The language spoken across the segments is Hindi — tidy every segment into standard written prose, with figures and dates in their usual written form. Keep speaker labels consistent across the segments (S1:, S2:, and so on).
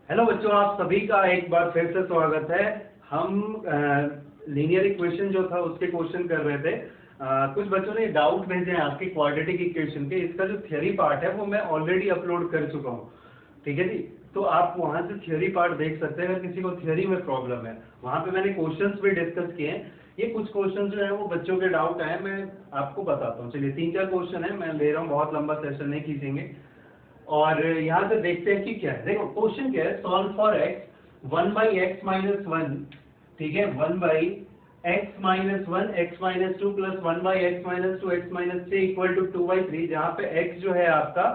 S1: हेलो बच्चों, आप सभी का एक बार फिर से स्वागत है। हम लीनियर इक्वेशन जो था उसके क्वेश्चन कर रहे थे। कुछ बच्चों ने डाउट भेजे हैं आपके क्वाड्रेटिक इक्वेशन के। इसका जो थ्योरी पार्ट है वो मैं ऑलरेडी अपलोड कर चुका हूँ, ठीक है जी। तो आप वहाँ से थ्योरी पार्ट देख सकते हैं अगर किसी को थ्योरी में प्रॉब्लम है। वहाँ पे मैंने क्वेश्चंस भी डिस्कस किए हैं। ये कुछ क्वेश्चन जो है वो बच्चों के डाउट आए, मैं आपको बताता हूँ। चलिए 3-4 क्वेश्चन है, मैं ले रहा हूँ, बहुत लंबा सेशन नहीं खींचेंगे। और यहाँ से देखते हैं कि क्या है। देखो क्वेश्चन क्या है, सॉल्व फॉर x 1/x-1, ठीक है, 1/x-1 x-2 plus 1/x-2 x-3 equal to 2/3, जहाँ पे x जो है आपका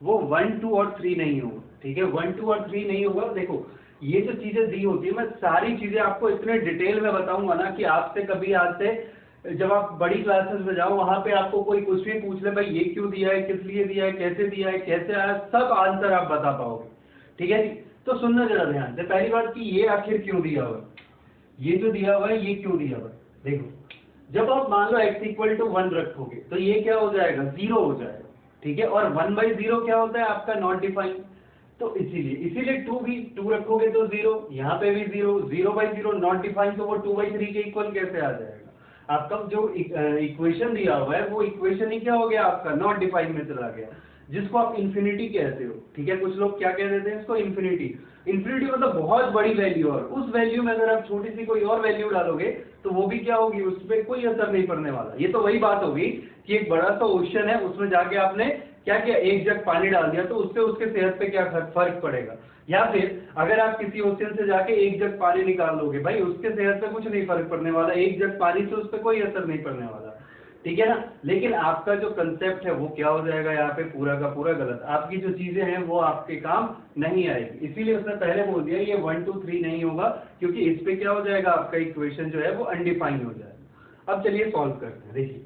S1: वो 1, 2 और 3 नहीं होगा, ठीक है, 1, 2 और 3 नहीं होगा। देखो ये जो चीजें दी होती है, मैं सारी चीजें आपको इतने डिटेल में बताऊंगा ना कि आपसे कभी आज से जब आप बड़ी क्लासेस में जाओ वहां पे आपको कोई कुछ भी पूछ ले, भाई ये क्यों दिया है, किस लिए दिया है, कैसे दिया है, कैसे आया, सब आंसर आप बता पाओगे, ठीक है जी। तो सुनना जरा ध्यान से। पहली बात कि ये आखिर क्यों दिया हुआ है, ये जो दिया हुआ है ये क्यों दिया हुआ है। देखो जब आप मान लो x इक्वल टू 1 रखोगे तो ये क्या हो जाएगा, 0 हो जाएगा, ठीक है। और 1/0 क्या होता है आपका, नॉट डिफाइंड। तो इसीलिए 2 भी 2 रखोगे तो 0, यहाँ पे भी 0, 0/0 नॉट डिफाइंड, तो वो 2/3 के इक्वल कैसे आ जाएगा। आपका जो इक्वेशन दिया हुआ है वो इक्वेशन ही क्या हो गया आपका, नॉट डिफाइंड में चला गया, जिसको आप इन्फिनिटी कहते हो, ठीक है। कुछ लोग क्या कह देते हैं इसको, इन्फिनिटी। इन्फिनिटी मतलब बहुत बड़ी वैल्यू, और उस वैल्यू में अगर आप छोटी सी कोई और वैल्यू डालोगे तो वो भी क्या होगी, उस पर कोई असर नहीं पड़ने वाला। ये तो वही बात होगी कि एक बड़ा सा ओशन है, उसमें जाके आपने क्या किया, एक जग पानी डाल दिया, तो उससे उसके सेहत पे क्या फर्क पड़ेगा। या फिर अगर आप किसी ओशन से जाके एक जग पानी निकाल लोगे, भाई उसके सेहत पे कुछ नहीं फर्क पड़ने वाला, एक जग पानी से उस पर कोई असर नहीं पड़ने वाला, ठीक है ना। लेकिन आपका जो कंसेप्ट है वो क्या हो जाएगा यहाँ पे, पूरा का पूरा गलत। आपकी जो चीजें हैं वो आपके काम नहीं आएगी। इसीलिए उसने पहले बोल दिया ये 1, 2, 3 नहीं होगा, क्योंकि इस पे क्या हो जाएगा, आपका इक्वेशन जो है वो अनडिफाइंड हो जाएगा। अब चलिए सॉल्व करते हैं। देखिए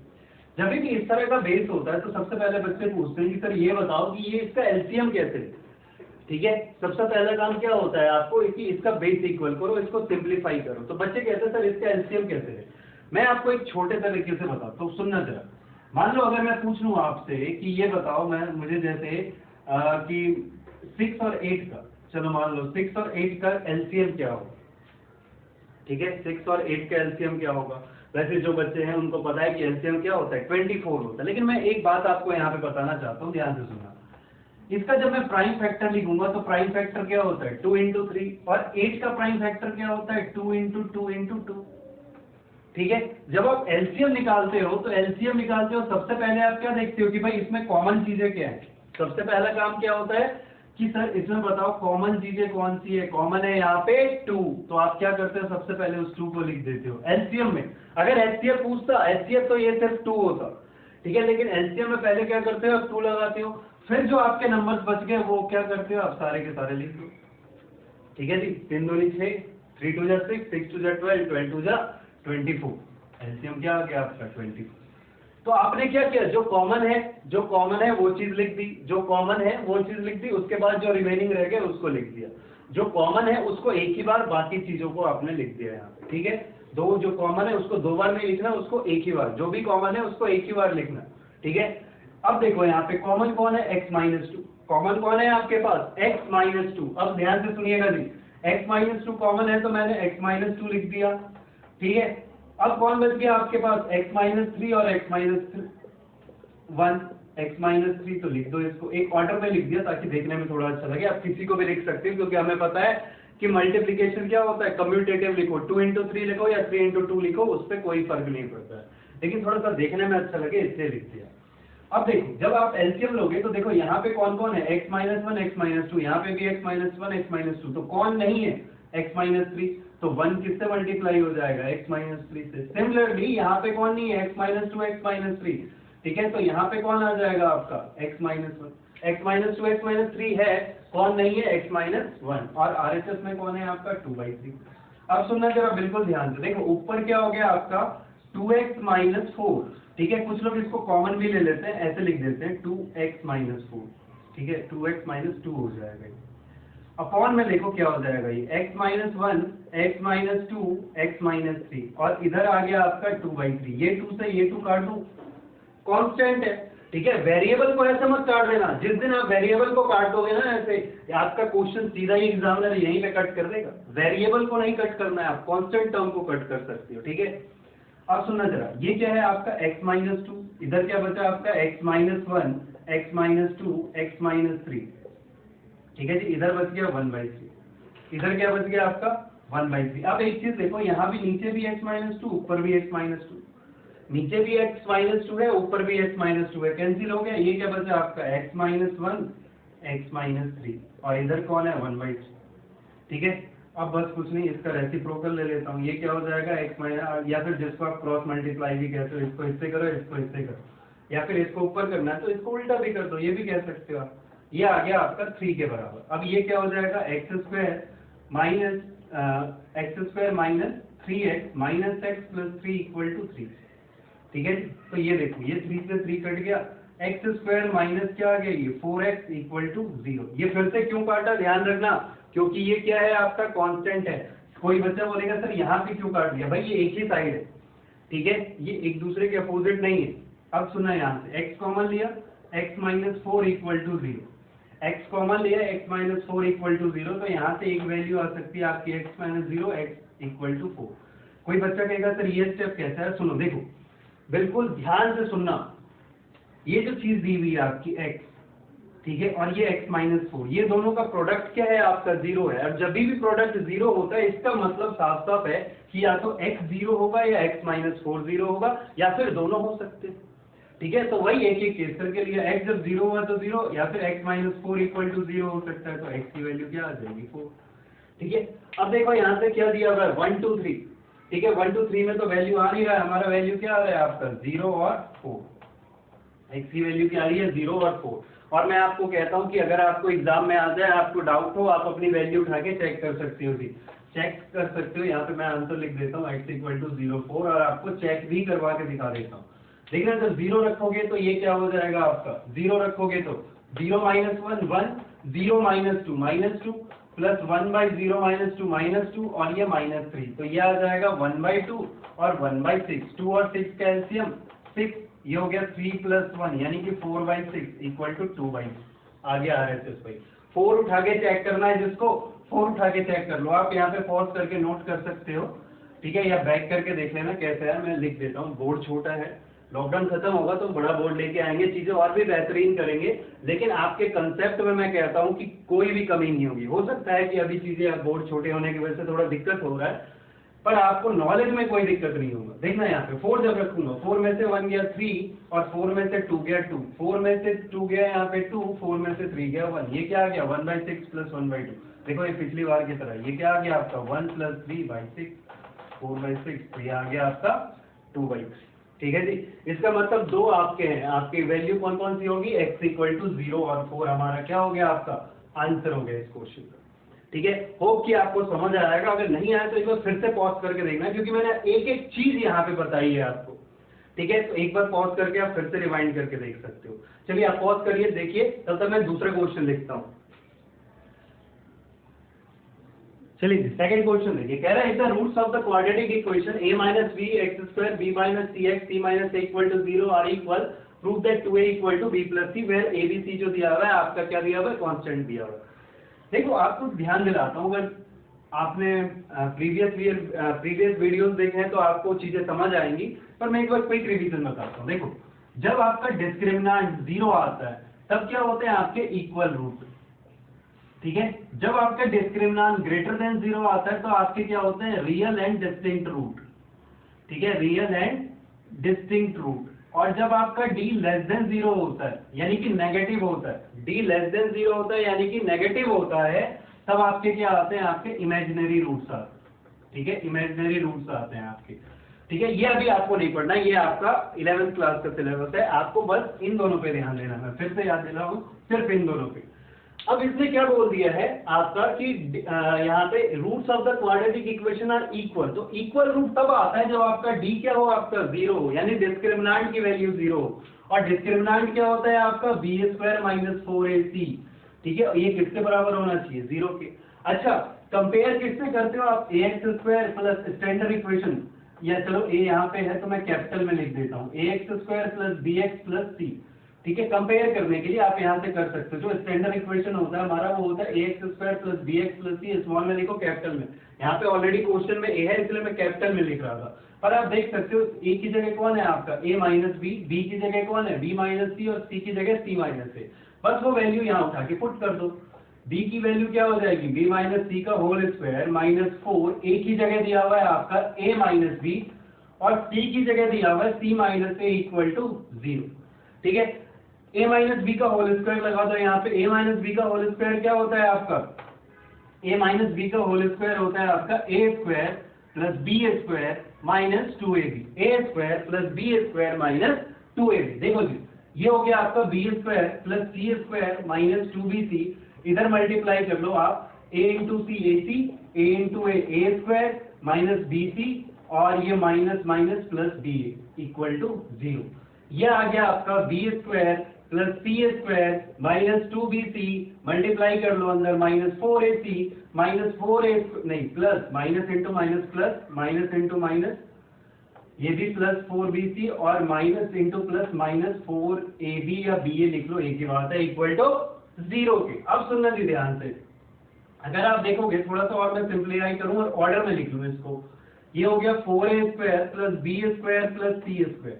S1: जब भी इस तरह का बेस होता है तो सबसे पहले बच्चे पूछते हैं कि सर ये बताओ कि ये इसका एलसीएम कैसे है, ठीक है। सबसे पहला काम क्या होता है आपको कि इसका बेस इक्वल करो, इसको सिंप्लीफाई करो। तो बच्चे कहते हैं सर इसका एलसीएम कैसे है। मैं आपको एक छोटे तरीके से बताता हूँ, सुनना जरा। मान लो अगर मैं पूछ लूँ आपसे कि ये बताओ, मुझे जैसे कि 6 और 8 का, चलो मान लो 6 और 8 का एलसीएम क्या होगा, ठीक है। 6 और 8 का एलसीएम क्या होगा। वैसे जो बच्चे हैं उनको पता है कि एलसीएम क्या होता है, 24 होता है। लेकिन मैं एक बात आपको यहाँ पे बताना चाहता हूँ, ध्यान से सुनना। इसका जब मैं प्राइम फैक्टर लिखूंगा तो प्राइम फैक्टर क्या होता है, 2 × 3, और 8 का प्राइम फैक्टर क्या होता है, 2 × 2 × 2, ठीक है। जब आप एलसीएम निकालते हो तो एलसीएम निकालते हो सबसे पहले आप क्या देखते हो कि भाई इसमें कॉमन चीजें क्या है। सबसे पहला काम क्या होता है कि सर इसमें बताओ कॉमन चीजें कौन सी है। कॉमन है यहाँ पे 2, तो आप क्या करते हो, सबसे पहले उस 2 को लिख देते हो एलसीएम में। अगर एचसीएफ पूछता, एचसीएफ तो ये सिर्फ 2 होता, ठीक है। लेकिन एलसीएम में पहले क्या करते हो, आप 2 लगाते हो, फिर जो आपके नंबर्स बच गए वो क्या करते हो, आप सारे के सारे लिख दो, ठीक है जी। 3 दूनी 6, 3 2 6, 6 2 12, 12 2 24, एलसीएम क्या आ गया आपका 24। तो आपने क्या किया, जो कॉमन है वो चीज लिख दी, जो कॉमन है वो चीज लिख दी, उसके बाद जो रिमेनिंग रह गया उसको लिख दिया। जो कॉमन है उसको एक ही बार, बाकी चीजों को आपने लिख दिया यहाँ पे, ठीक है। दो जो कॉमन है उसको 2 बार नहीं लिखना, उसको एक ही बार, जो भी कॉमन है उसको एक ही बार लिखना, ठीक है। अब देखो यहाँ पे कॉमन कौन है, x-2, कॉमन कौन है आपके पास, x-2। अब ध्यान से सुनिएगा जी, x-2 कॉमन है तो मैंने x-2 लिख दिया, ठीक है। अब कौन बच गया आपके पास, x-3 और x-1, x-3, तो लिख दो इसको, एक ऑर्डर में लिख दिया ताकि देखने में थोड़ा अच्छा लगे। आप किसी को भी लिख सकते हो क्योंकि हमें पता है कि मल्टीप्लिकेशन क्या होता है, कम्यूटेटिव लिखो, 2 × 3 लिखो या 3 × 2 लिखो, उस पर कोई फर्क नहीं पड़ता है, लेकिन थोड़ा सा देखने में अच्छा लगे इसलिए लिख दिया। अब देखो जब आप एलसीएम लोगे तो देखो यहाँ पे कौन कौन है, x-1 x-2, यहाँ पे भी x-1 x-2, तो कौन नहीं है, x-3, तो 1 किससे मल्टीप्लाई हो जाएगा, x-3 से। सिमिलरली यहाँ पे कौन नहीं है, x-2 x-3, ठीक है, तो यहाँ पे कौन आ जाएगा आपका x-1, x-2 x-3 है, कौन नहीं है, x-1, और RHS में कौन है आपका 2/3। अब सुनना जरा बिल्कुल ध्यान से, देखो ऊपर क्या हो गया आपका 2x - 4, ठीक है। कुछ लोग इसको कॉमन भी ले लेते हैं, ऐसे लिख देते हैं 2x - 4, ठीक है, 2x - 2 हो जाएगा। अपॉन में देखो क्या हो जाएगा, ये x-1 x-2 x-3, और इधर आ गया आपका 2/3, ये 2 से ये 2 काट दूं, कांस्टेंट है, ठीक है, वेरिएबल को ऐसे मत काट देना, जिस दिन आप वेरिएबल को काट दोगे ना ऐसे, आपका क्वेश्चन सीधा ही एग्जामिनर यहीं पे कट कर देगा। वेरिएबल को नहीं कट करना है, आप कांस्टेंट टर्म को कट कर सकते हो। ठीक है, अब सुनना जरा, ये क्या है आपका x माइनस 2, इधर क्या बचा आपका x minus 1, x minus 2, x minus 3। ठीक है जी, इधर बच गया 1/3, इधर क्या बच गया आपका 1/3। अब एक चीज देखो, यहाँ भी नीचे भी x माइनस 2, ऊपर भी x माइनस 2, नीचे भी x माइनस 2 है, ऊपर भी x माइनस 2 है, कैंसिल हो गया। ये क्या बचा आपका x माइनस 1, x माइनस 3, और इधर कौन है 1/3। ठीक है, अब बस कुछ नहीं, इसका रेसिप्रोकल ले लेता हूँ, ये क्या हो जाएगा x माइनस, या फिर जिसको आप क्रॉस मल्टीप्लाई भी कहते हो, इसको इससे करो, इसको इससे करो, या फिर इसको ऊपर करना है तो इसको उल्टा भी कर दो, ये भी कह सकते हो आप। ये आ गया आपका 3 के बराबर। अब ये क्या हो जाएगा x square minus 3x minus x plus 3 equal to 3। ठीक है, तो ये देखो, ये 3 से 3 कट गया, एक्स स्क्वायर माइनस क्या आ गया, ये 4x इक्वल टू 0। ये फिर से क्यों काटा, ध्यान रखना, क्योंकि ये क्या है आपका कांस्टेंट है। कोई बच्चा बोलेगा सर यहाँ पे क्यों काट दिया, भाई ये एक ही साइड है। ठीक है, ये एक दूसरे के अपोजिट नहीं है। अब सुना, यहाँ से x कॉमन लिया, x minus 4 equal to 0, x common लिया, x माइनस 4 इक्वल टू 0, तो यहाँ से एक वैल्यू आ सकती है आपकी x minus 0, x equal to 4। कोई बच्चा कहेगा सर ये स्टेप कैसा है, सुनो देखो, बिल्कुल ध्यान से सुनना। ये जो चीज दी हुई है आपकी x, ठीक है, और ये x माइनस 4, ये दोनों का प्रोडक्ट क्या है आपका 0 है। और जब भी प्रोडक्ट 0 होता है, इसका मतलब साफ साफ है कि या तो x 0 होगा या x माइनस 4 0 होगा, या फिर दोनों हो सकते हैं। ठीक है, तो वही एक एक केस करके लिया, x जब 0 हुआ तो 0, या फिर x माइनस 4 इक्वल टू 0 हो सकता है, तो x की वैल्यू क्या आ जाएगी 4। ठीक है, अब देखो यहाँ से क्या दिया हुआ है 1 2 3। ठीक है, 1 2 3 में तो वैल्यू आ नहीं रहा है, हमारा वैल्यू क्या आ रहा है आपका 0 और 4। x की वैल्यू क्या आ रही है 0 और 4। और मैं आपको कहता हूं कि अगर आपको एग्जाम में आ जाए, आपको डाउट हो, आप अपनी वैल्यू उठा के चेक कर सकते हो, चेक कर सकते हो। यहाँ पे मैं आंसर लिख देता हूँ x इक्वल टू 0 4, और आपको चेक भी करवा के दिखा देता हूँ। देखना, जब 0 रखोगे तो ये क्या हो जाएगा आपका, 0 रखोगे तो 0 माइनस 1 1, 0 माइनस 2 -2, प्लस 1/0 माइनस 2 -2, और ये -3, तो ये आ जाएगा 1/2 और 1/6। 2 और 6 का एलसीएम 6, ये हो गया 3 प्लस 1, यानी कि 4/6 इक्वल टू 2/6 आ गया RHS भाई। 4 उठा के चेक करना है जिसको, 4 उठा के चेक कर लो। आप यहाँ पे पॉज करके नोट कर सकते हो, ठीक है, या बैक करके देख लेना कैसे है। मैं लिख देता हूँ, बोर्ड छोटा है, लॉकडाउन खत्म होगा तो बड़ा बोर्ड लेके आएंगे, चीजें और भी बेहतरीन करेंगे, लेकिन आपके कंसेप्ट में मैं कहता हूं कि कोई भी कमी नहीं होगी। हो सकता है कि अभी चीजें बोर्ड छोटे होने की वजह से थोड़ा दिक्कत हो रहा है, पर आपको नॉलेज में कोई दिक्कत नहीं होगा। देखना यहाँ पे 4 जब रखूंगा, 4 में से 1 गया 3, और 4 में से 2 गया 2, 4 में से 2 गया यहाँ पे 2, 4 में से 3 गया 1, ये क्या आ गया 1/6 प्लस 1/2। देखो ये पिछली बार की तरह, ये क्या आ गया आपका 1 प्लस 3/6, 4/6, तो ये आ गया आपका 2/3। ठीक है जी, इसका मतलब दो आपके हैं, आपकी वैल्यू कौन कौन सी होगी, x इक्वल टू 0 और 4 हमारा क्या हो गया आपका आंसर हो गया इस क्वेश्चन का। ठीक है, होप कि आपको समझ आएगा। अगर नहीं आया तो एक बार फिर से पॉज करके देखना, क्योंकि मैंने एक एक चीज यहाँ पे बताई है आपको। ठीक है, तो एक बार पॉज करके आप फिर से रिवाइंड करके देख सकते हो। चलिए आप पॉज करिए, देखिए, तब तक मैं दूसरा क्वेश्चन लिखता हूँ। चलिए सेकंड क्वेश्चन देखिए, कह रहा है the roots of the quadratic equation a minus B X square b minus C X C minus A equal to 0 are equal, prove that 2a equal to b plus C, where a b c जो दिया हुआ है आपका क्या दिया हुआ है, कांस्टेंट दिया हुआ है। देखो आपको ध्यान दिलाता हूँ, अगर आपने प्रीवियस वीडियोस देखे हैं तो आपको चीजें समझ आएंगी, पर मैं एक बार क्विक रिवीजन बताता हूँ। देखो, जब आपका डिस्क्रिमिनेंट 0 आता है तब क्या होते हैं आपके इक्वल रूट। ठीक है, जब आपका डिस्क्रिमिनेंट ग्रेटर देन 0 आता है तो आपके क्या होते हैं, रियल एंड डिस्टिंक्ट रूट। ठीक है, रियल एंड डिस्टिंक्ट रूट। और जब आपका d लेस देन 0 होता है, यानी कि नेगेटिव होता है, d लेस देन 0 होता है यानी कि नेगेटिव होता है, तब आपके क्या आते हैं, आपके इमेजिनरी रूट्स आते हैं। ठीक है, इमेजिनरी रूट्स आते हैं आपके। ठीक है, ये अभी आपको नहीं पढ़ना, ये आपका 11th क्लास का सिलेबस है, आपको बस इन दोनों पे ध्यान देना है। फिर से याद दिलाऊं, सिर्फ इन दोनों पे। अब इसने क्या बोल दिया है आपका कि यहाँ पे roots of the quadratic equation are equal, तो इक्वल रूट तब आता है जब आपका d क्या हो, आपका 0 हो, यानी डिस्क्रिमिनेंट की वैल्यू 0 हो। और डिस्क्रिमिनेंट क्या होता है आपका b स्क्वायर माइनस 4ac। ठीक है, ये किसके बराबर होना चाहिए, 0 के। अच्छा, कंपेयर किससे करते हो आप, ax square plus standard equation, या चलो a यहाँ पे है तो मैं कैपिटल में लिख देता हूँ, ax square plus bx plus c। ठीक है, कंपेयर करने के लिए आप यहाँ से कर सकते हो। जो स्टैंडर्ड इक्वेशन होता है हमारा वो होता है ax² + bx + c, स्मॉल में लिखो कैपिटल में। यहाँ पे ऑलरेडी क्वेश्चन में a है इसलिए मैं कैपिटल में लिख रहा था, पर आप देख सकते हो a की जगह कौन है आपका a - b, b की जगह कौन है b - c और c की जगह c - a। बस वो वैल्यू यहाँ उठा के पुट कर दो। b की वैल्यू क्या हो जाएगी b - c का होल स्क्वायर -4, a की जगह दिया हुआ है आपका a - b और c की जगह दिया हुआ है c - a = 0। ठीक है, a - b का होल स्क्वायर लगा दो यहाँ पे। a - b का होल स्क्वायर क्या होता है आपका a - b का होल स्क्वायर होता है आपका a² + b² - 2ab, a² + b² - 2ab। देखो जी, ये हो गया आपका b² + c² - 2bc। इधर मल्टीप्लाई कर लो आप, a × c ac, a × a² - bc और ये माइनस माइनस प्लस ba = 0। ये आ गया आपका b² + c² - 2bc, मल्टीप्लाई कर लो अंदर -4ac -4a नहीं plus minus into minus plus minus into minus, ये भी प्लस 4bc और माइनस इंटू प्लस -4ab या ba लिख लो, एक ही बात है, = 0 के। अब सुनना जी ध्यान से, अगर आप देखोगे थोड़ा सा और मैं सिंप्लीफाई करूं और ऑर्डर में लिख लूं इसको, ये हो गया 4a² + b² + c²।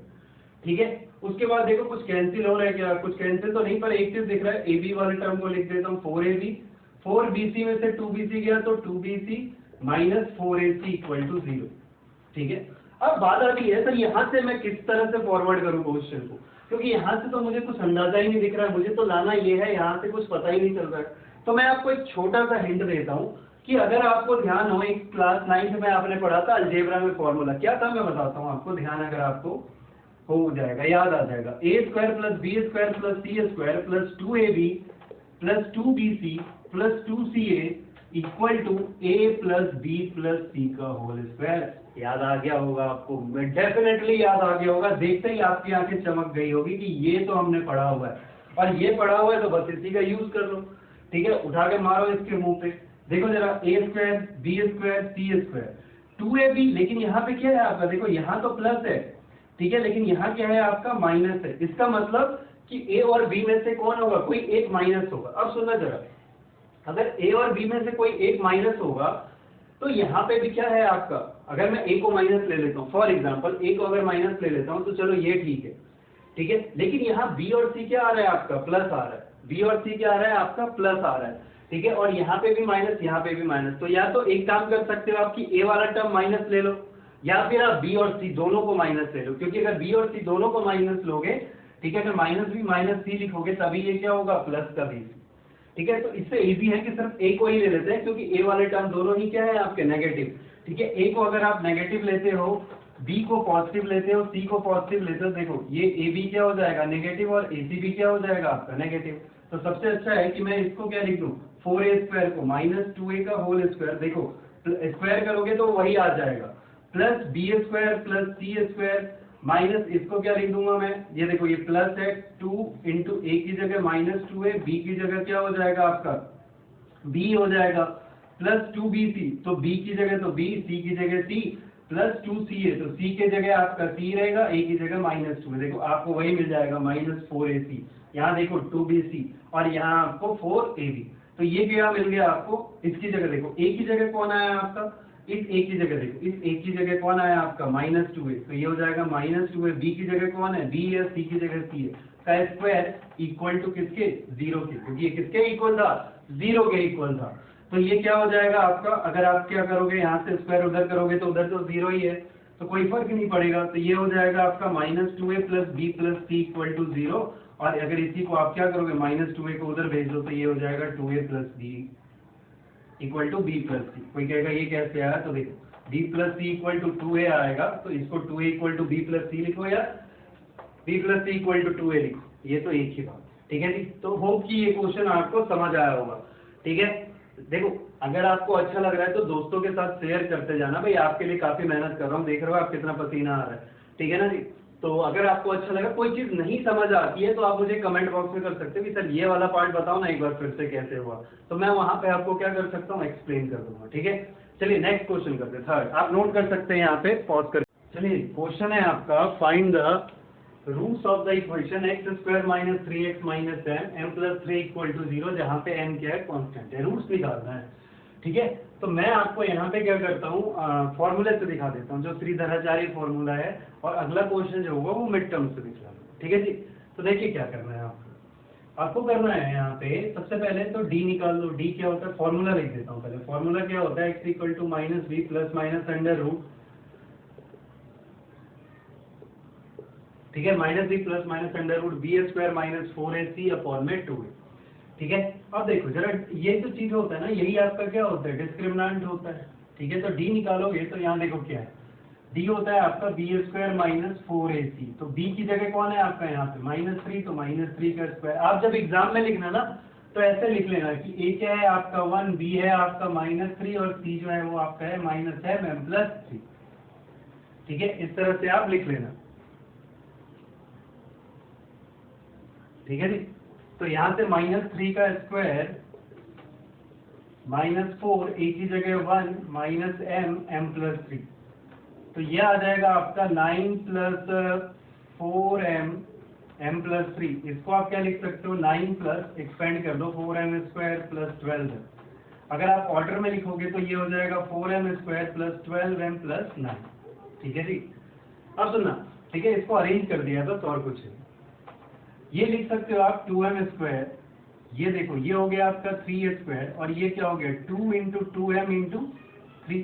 S1: ठीक है, उसके बाद देखो कुछ कैंसिल हो रहा है क्या, कुछ कैंसिल तो नहीं, पर एक चीज दिख रहा है, ab वाले टर्म को लिख देता हूँ 4ab, 4bc में से 2bc गया तो 2bc - 4ac = 0। ठीक है, अब बात आती है सर यहाँ से मैं किस तरह से फॉरवर्ड करूँ क्वेश्चन को, क्योंकि यहाँ से तो मुझे कुछ अंदाजा ही नहीं दिख रहा है, मुझे तो लाना ये है, यहाँ से कुछ पता ही नहीं चल रहा है। तो मैं आपको एक छोटा सा हिंट देता हूँ कि अगर आपको ध्यान हो, एक क्लास 9th में आपने पढ़ा था अलजेब्रा में फॉर्मूला क्या था, मैं बताता हूँ आपको, ध्यान अगर आपको हो जाएगा, याद आ जाएगा। a² + b² + c² + 2ab + 2bc + 2ca = a + b + c का होल स्क्वायर। याद आ गया होगा आपको, डेफिनेटली याद आ गया होगा, देखते ही आपकी आंखें चमक गई होगी कि ये तो हमने पढ़ा हुआ है, और ये पढ़ा हुआ है तो बस इसी का यूज कर लो। ठीक है, उठा के मारो इसके मुंह पे, देखो जरा a² b² c², 2ab, लेकिन यहाँ पे क्या है आपका, देखो यहाँ तो प्लस है, ठीक है, लेकिन यहाँ क्या है आपका माइनस है। इसका मतलब कि a और b में से कौन होगा, कोई एक माइनस होगा। अब सुनना जरा, अगर a और b में से कोई एक माइनस होगा तो यहाँ पे भी क्या है आपका, अगर मैं a को माइनस ले लेता हूँ, फॉर एग्जांपल a को अगर माइनस ले लेता हूँ तो चलो ये ठीक है, ठीक है, लेकिन यहाँ b और c क्या आ रहा है आपका, प्लस आ रहा है, b और c क्या आ रहा है आपका, प्लस आ रहा है। ठीक है, और यहाँ पे भी माइनस, यहाँ पे भी माइनस, तो या तो एक काम कर सकते हो आपकी a वाला टर्म माइनस ले लो, या फिर आप b और c दोनों को माइनस ले लो, क्योंकि अगर b और c दोनों को माइनस लोगे, ठीक है, अगर माइनस b माइनस c लिखोगे तभी ये क्या होगा, प्लस का b। ठीक है, तो इससे इजी है कि सिर्फ a को ही ले लेते हैं, क्योंकि a वाले टर्म दोनों ही क्या है आपके नेगेटिव। ठीक है, a को अगर आप नेगेटिव लेते हो, b को पॉजिटिव लेते हो, c को पॉजिटिव लेते हो, देखो ये ab क्या हो जाएगा नेगेटिव और ac भी क्या हो जाएगा आपका नेगेटिव। तो सबसे अच्छा है कि मैं इसको क्या लिख दूं, 4a² को -2a का होल स्क्वायर, देखो स्क्वायर करोगे तो वही आ जाएगा, प्लस b² + c² माइनस, इसको क्या लिख दूंगा मैं, ये देखो ये प्लस है, 2 × a की जगह -2a, b की जगह क्या हो जाएगा आपका b हो जाएगा, प्लस 2bc, तो b की जगह तो b, c की जगह c, प्लस 2ca, तो c के जगह आपका c रहेगा, a की जगह -2, देखो आपको वही मिल जाएगा -4ac, यहाँ देखो 2bc और यहाँ आपको 4ab, तो ये क्या मिल गया आपको, इसकी जगह देखो a की जगह कौन आया आपका, इस a की जगह देखो, इस a की जगह कौन आया आपका -2a, तो ये हो जाएगा -2a, b की जगह कौन है b है, c की जगह c है, का स्क्वायर इक्वल टू किसके, 0 के, क्योंकि ये किसके इक्वल था, 0 के इक्वल था। तो ये क्या हो जाएगा आपका, अगर आप क्या करोगे यहाँ से स्क्वायर उधर करोगे तो उधर तो 0 ही है, तो कोई फर्क नहीं पड़ेगा, तो ये हो जाएगा आपका -2a + b + c = 0, और अगर इसी को आप क्या करोगे -2a को उधर भेज दो तो ये हो जाएगा 2a + b = b + c। कोई कहेगा ये कैसे आया, तो देखो b + c = 2a आएगा, तो इसको 2a = b + c लिखो या b + c = 2a लिखो, ये तो एक ही बात, ठीक है जी। तो होप कि ये क्वेश्चन आपको समझ आया होगा। ठीक है, देखो अगर आपको अच्छा लग रहा है तो दोस्तों के साथ शेयर करते जाना, भाई आपके लिए काफी मेहनत कर रहा हूँ, देख रहे हो आप कितना पसीना आ रहा है, ठीक है ना जी। तो अगर आपको अच्छा लगा, कोई चीज नहीं समझ आती है तो आप मुझे कमेंट बॉक्स में कर सकते हो कि सर ये वाला पार्ट बताओ ना एक बार फिर से कैसे हुआ, तो मैं वहां पे आपको क्या कर सकता हूँ, एक्सप्लेन कर दूंगा। ठीक है, चलिए नेक्स्ट क्वेश्चन करते हैं, थर्ड, आप नोट कर सकते हैं यहाँ पे पॉज कर। चलिए क्वेश्चन है आपका, find the roots of the equation X square minus 3x minus M plus 3 equal to 0, जहाँ पे m क्या है, कांस्टेंट है, रूट्स निकालना है। ठीक है, तो मैं आपको यहाँ पे क्या करता हूँ, फॉर्मूले से दिखा देता हूँ, जो त्रिधराचार्य फॉर्मूला है, और अगला क्वेश्चन जो होगा वो मिड टर्म से दिखा दूँ। ठीक है जी, तो देखिए क्या करना है आपको करना है यहाँ पे, सबसे पहले तो d निकाल लो। d क्या होता है, फॉर्मूला लिख देता हूँ पहले। फॉर्मूला क्या होता है, x equal to minus B plus minus under root, ठीक है, minus B plus minus under root B square minus 4ac upon में 2a। ठीक है, अब देखो जरा, ये जो चीज होता है ना, यही आपका क्या होता है, डिस्क्रिमिनेंट होता है। ठीक है, तो d निकालोगे तो यहाँ देखो क्या है, d होता है आपका बी स्क्वायर माइनस 4ac, तो b की जगह कौन है आपका यहाँ पे, -3, तो -3 का स्क्वायर। आप जब एग्जाम में लिखना ना, तो ऐसे लिख लेना कि a क्या है आपका 1, b है आपका -3, और c जो है वो आपका है -m प्लस 3। ठीक है, इस तरह से आप लिख लेना। ठीक है जी, तो यहाँ से -3 का स्क्वायर -4, a की जगह 1, -m प्लस 3, तो ये आ जाएगा आपका 9 प्लस 4m m प्लस 3। इसको आप क्या लिख सकते हो, 9 प्लस एक्सपेंड कर दो 4m स्क्वायर प्लस 12। अगर आप ऑर्डर में लिखोगे तो ये हो जाएगा 4m square plus 12m plus 9। ठीक है जी, अब सुनना, ठीक है, इसको अरेंज कर दिया बस, और कुछ नहीं। ये लिख सकते हो आप 2m स्क्वायर, ये देखो ये हो गया आपका 3 स्क्वायर, और ये क्या हो गया 2 इंटू 2m इंटू 3,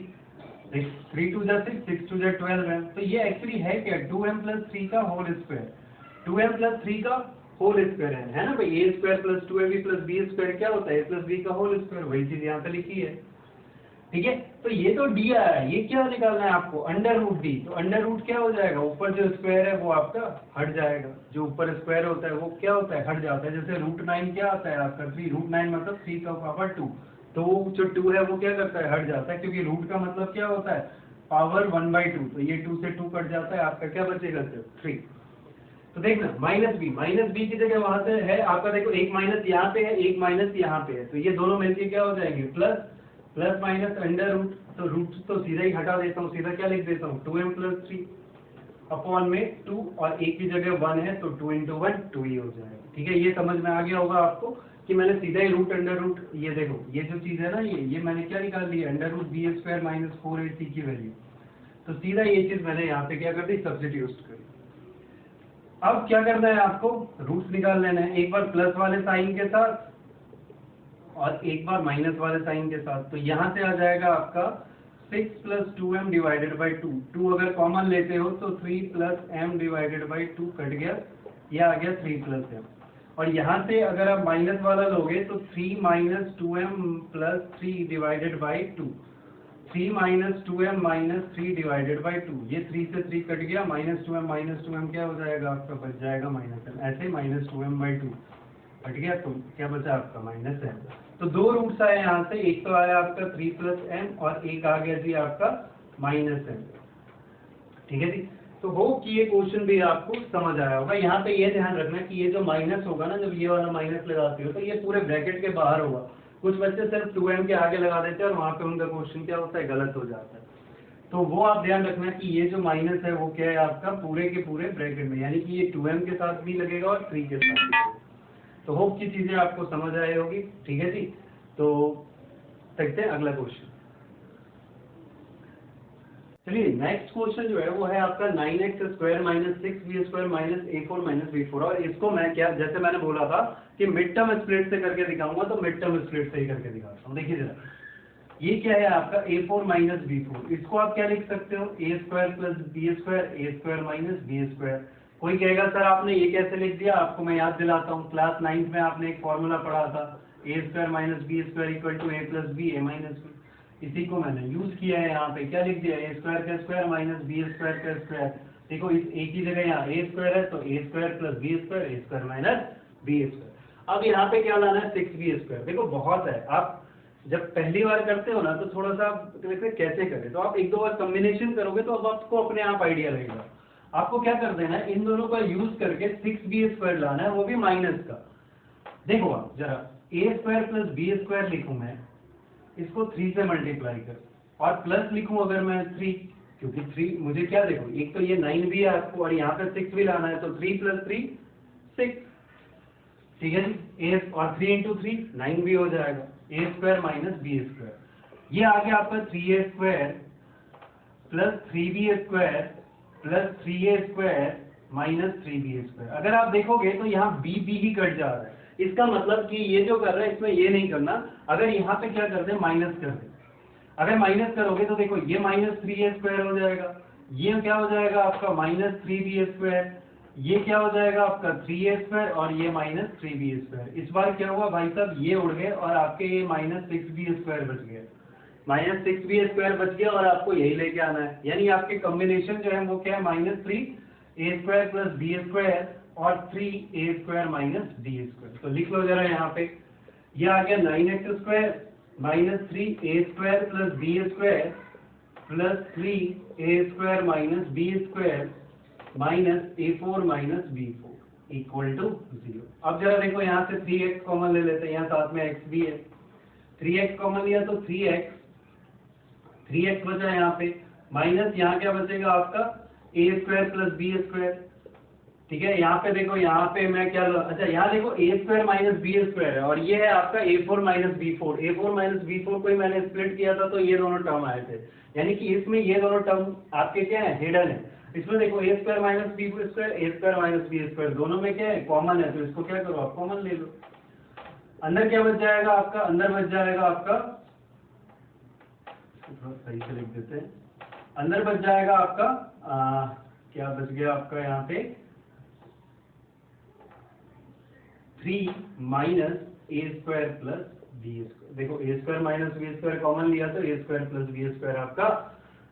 S1: 3 टू जा 6, 6 टू जा 12m। तो ये एक्चुअली है क्या, 2m प्लस 3 का होल स्क्वायर, 2m प्लस 3 का होल स्क्वायर है ना भाई। a square plus 2ab plus b square क्या होता है, a प्लस b का होल स्क्वायर, वही चीज यहाँ पे लिखी है। ठीक है, तो ये तो d आया है, ये क्या निकालना है आपको, अंडर रूट d। तो अंडर रूट क्या हो जाएगा, ऊपर जो स्क्वायर है वो आपका हट जाएगा, जो ऊपर स्क्वायर होता है वो क्या होता है, हट जाता है। जैसे √9 क्या आता है आपका 3, √9 मतलब 3 का पावर 2, तो जो 2 है वो क्या करता है, हट जाता है, क्योंकि रूट का मतलब क्या होता है, पावर 1/2, तो ये 2 से 2 कट जाता है, आपका क्या बचेगा सिर्फ 3। तो देखना माइनस बी की जगह वहां से है आपका, देखो एक माइनस यहाँ पे है, एक माइनस यहाँ पे है, तो ये दोनों मिलके क्या हो जाएंगे, plus plus minus under root, तो रूट तो सीधा ही हटा देता हूँ, सीधा क्या लिख देता हूँ 2m प्लस 3 अपॉन में 2, और एक की जगह 1 है तो 2 इंटू 1 2 ही हो जाएगा। ठीक है, ये समझ में आ गया होगा आपको कि मैंने सीधा ही रूट अंडर रूट, ये देखो ये जो चीज है ना, ये मैंने क्या निकाल लिया, under root B square minus 4ac की वैल्यू, तो सीधा ये चीज मैंने यहाँ पे क्या कर दी, सब्स्टिट्यूट कर। अब क्या करना है आपको, रूट्स निकाल लेना है, एक बार प्लस वाले साइन के साथ और एक बार माइनस वाले साइन के साथ। तो यहाँ से आ जाएगा आपका 6 प्लस 2m डिवाइडेड बाई 2, 2 अगर कॉमन लेते हो तो 3 plus m divided by 2 cut गया, ये आ गया 3 प्लस m। और यहाँ से अगर आप माइनस वाला लोगे तो 3 minus 2m plus 3 divided by 2, 3 minus 2m minus 3 divided by 2, ये 3 से 3 कट गया, माइनस 2m क्या हो जाएगा आपका, बच जाएगा -m, ऐसे माइनस 2m बाई 2 कट गया, तो क्या बचा आपका -m। तो दो रूट्स आए यहाँ से, एक तो आया आपका 3 प्लस m और एक आ गया जी आपका -m। ठीक है जी, तो होप कि ये क्वेश्चन भी आपको समझ आया होगा। यहाँ पे ये ध्यान रखना कि ये जो माइनस होगा ना, जब ये वाला माइनस लगाते हो तो ये पूरे ब्रैकेट के बाहर होगा। कुछ बच्चे सिर्फ 2m के आगे लगा देते हैं और वहाँ पे उनका क्वेश्चन क्या होता है, गलत हो जाता है। तो वो आप ध्यान रखना कि ये जो माइनस है वो क्या है आपका, पूरे के पूरे ब्रैकेट में, यानी कि ये 2m के साथ भी लगेगा और 3 के साथ भी लगेगा। तो होप की चीजें आपको समझ आई होगी। ठीक है जी, तो देखते हैं अगला क्वेश्चन। चलिए नेक्स्ट क्वेश्चन जो है वो है आपका 9x square minus 6b square minus a4 minus b4, और इसको मैं क्या, जैसे मैंने बोला था कि मिड टर्म स्प्लिट से करके दिखाऊंगा, तो मिड टर्म स्प्लिट से ही करके दिखाता हूँ। देखिए जरा, ये क्या है आपका a4 माइनस b4, इसको आप क्या लिख सकते हो, a square plus b square, a square minus b square. कोई कहेगा सर आपने ये कैसे लिख दिया, आपको मैं याद दिलाता हूँ, क्लास 9th में आपने एक फॉर्मूला पढ़ा था, a square minus b square equal to a plus b a minus b, इसी को मैंने यूज किया है यहाँ पे, क्या लिख दिया, a स्क्वायर का स्क्वायर माइनस b स्क्वायर का स्क्वायर। देखो इस a की जगह यहाँ a स्क्वायर है तो a square plus b square, a square minus b square. अब यहाँ पे क्या लाना है, 6b स्क्वायर। देखो बहुत है, आप जब पहली बार करते हो ना तो थोड़ा सा देखते कैसे करें, तो आप एक दो बार कॉम्बिनेशन करोगे तो अब आपको अपने आप आइडिया लगेगा। आपको क्या कर देना है, इन दोनों का यूज करके 6b स्क्वायर लाना है, वो भी माइनस का। देखो आप जरा, a square plus b square लिखूं मैं, इसको 3 से मल्टीप्लाई कर, और प्लस लिखूं अगर मैं 3, क्योंकि 3 मुझे क्या देखो, एक तो ये 9 भी है आपको और यहाँ पे 6 भी लाना है, तो 3 + 3 6, ठीक है जी। ए और 3 इंटू 3 9 भी हो जाएगा, a² - b²। ये आ गया आपका 3a² + 3b² + 3a² - 3b²। अगर आप देखोगे तो यहाँ b ही कट जा रहा है, इसका मतलब कि ये जो कर रहा है इसमें ये नहीं करना। अगर यहाँ पे क्या कर दे, माइनस कर दे, अगर माइनस करोगे तो देखो ये -3a² हो जाएगा, ये क्या हो जाएगा आपका -3b², ये क्या हो जाएगा आपका 3a² और ये -3b²। इस बार क्या हुआ भाई साहब, ये उड़ गए और आपके ये -6b² बच गए, -6b² बच गया और आपको यही लेके आना है। यानी आपके कॉम्बिनेशन जो है वो क्या है, -3a² + b² और 3a² - b²। तो लिख लो जरा यहाँ पे, ये आ गया 9x² -3a² + b² + 3a² - b² -a4 - b4 = 0। अब जरा देखो यहाँ से 3x कॉमन ले लेते हैं, यहाँ साथ में x भी है, 3x कॉमन लिया तो 3x बचा यहाँ पे, माइनस यहाँ क्या बचेगा आपका a² + b², ठीक है। यहाँ पे देखो, यहाँ पे मैं क्या, अच्छा यहाँ देखो a² - b² है और ये है आपका a4 - b4। a4 - b4 को ही मैंने स्प्लिट किया था तो ये दोनों टर्म आए थे, यानी कि इसमें ये दोनों टर्म आपके क्या है, हिडन है। इसमें देखो a² - b², a² - b² दोनों में क्या है, कॉमन है, तो इसको क्या करो आप कॉमन ले लो। अंदर क्या बच जाएगा आपका, अंदर बच जाएगा आपका, सही से लिख देते हैं, अंदर बच जाएगा आपका क्या बच गया आपका यहाँ पे 3 - a² + b²। देखो a² - b² कॉमन लिया तो a² + b² आपका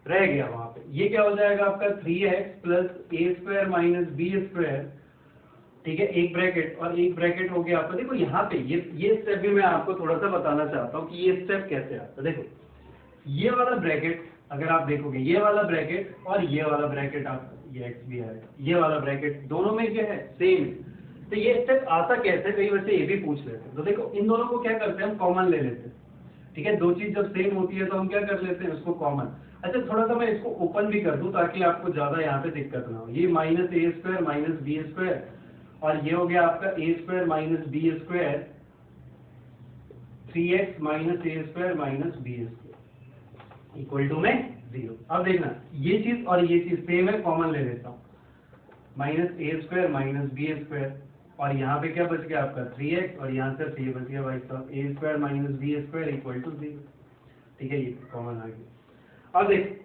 S1: रह गया वहां पे। ये क्या हो जाएगा आपका 3x + a² - b², ठीक है, एक ब्रैकेट और एक ब्रैकेट हो गया आपका। देखो यहाँ पे ये स्टेप भी मैं आपको थोड़ा सा बताना चाहता हूँ कि ये स्टेप कैसे आता है। देखो ये वाला ब्रैकेट अगर आप देखोगे, ये वाला ब्रैकेट और ये वाला ब्रैकेट आपका, ये x भी आएगा, ये वाला ब्रैकेट दोनों में क्या है, सेम। तो ये स्टेप आता कैसे, कई बच्चे ये भी पूछ लेते हैं। तो देखो इन दोनों को क्या करते हैं, हम कॉमन ले लेते हैं, ठीक है। दो चीज जब सेम होती है तो हम क्या कर लेते हैं, उसको कॉमन। अच्छा थोड़ा सा मैं इसको ओपन भी कर दूं ताकि आपको ज्यादा यहाँ पे दिक्कत ना हो। ये -a² - b² और ये हो गया आपका a² - b², 3x - a² - b² equal to में 0। अब देखना ये चीज और ये चीज सेम है, कॉमन ले लेता हूँ, -a² - b² और यहाँ पे क्या बच गया आपका 3x और यहाँ से ये बच गया भाई साहब a² - b² इक्वल टू 0, ठीक है, ये कॉमन आ गया। अब देख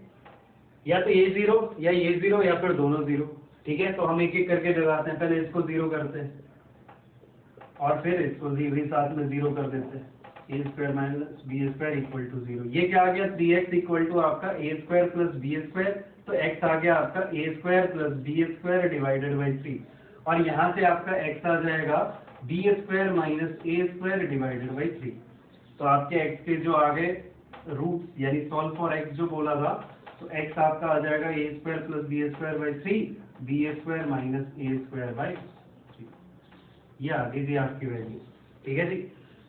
S1: या तो ये 0 या ये 0 या फिर दोनों 0, ठीक है। तो हम एक एक करके लगाते हैं, पहले इसको 0 करते हैं और फिर इसको भी साथ में 0 कर देते हैं, a² - b² इक्वल टू 0। ये क्या आ गया 3x इक्वल टू आपका a² + b², तो x आ गया आपका a² + b² डिवाइडेड बाई 3 और यहाँ से आपका x आ जाएगा b² - a² डिवाइडेड बाई 3। तो आपके x के जो आ गए रूट यानी सॉल्व फॉर x जो बोला था, तो x आपका आ जाएगा a² + b² by 3, b² - a² by 3। ये आ गई थी आपकी वैल्यू, ठीक है जी।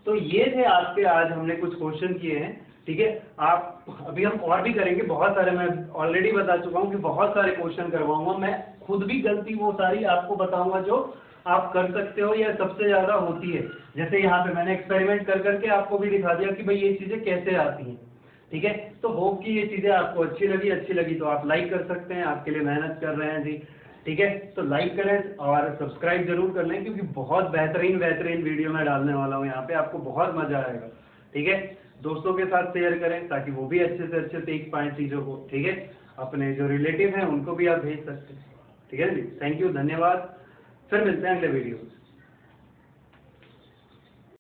S1: तो ये थे आपके, आज हमने कुछ क्वेश्चन किए हैं, ठीक है। आप अभी हम और भी करेंगे बहुत सारे, मैं ऑलरेडी बता चुका हूँ कि बहुत सारे क्वेश्चन करवाऊंगा। मैं खुद भी गलती वो सारी आपको बताऊंगा जो आप कर सकते हो या सबसे ज्यादा होती है। जैसे यहाँ पे मैंने एक्सपेरिमेंट कर करके आपको भी दिखा दिया कि भाई ये चीजें कैसे आती हैं, ठीक है। तो होप कि ये चीजें आपको अच्छी लगी तो आप लाइक कर सकते हैं, आपके लिए मेहनत कर रहे हैं जी, ठीक है। तो लाइक करें और सब्सक्राइब जरूर कर लें क्योंकि बहुत बेहतरीन वीडियो मैं डालने वाला हूँ यहाँ पे, आपको बहुत मजा आएगा, ठीक है। दोस्तों के साथ शेयर करें ताकि वो भी अच्छे से अच्छे सीख पाएं चीजों को, ठीक है। अपने जो रिलेटिव हैं उनको भी आप भेज सकते हैं, ठीक है जी। थैंक यू, धन्यवाद, फिर मिलते हैं अगले वीडियो में।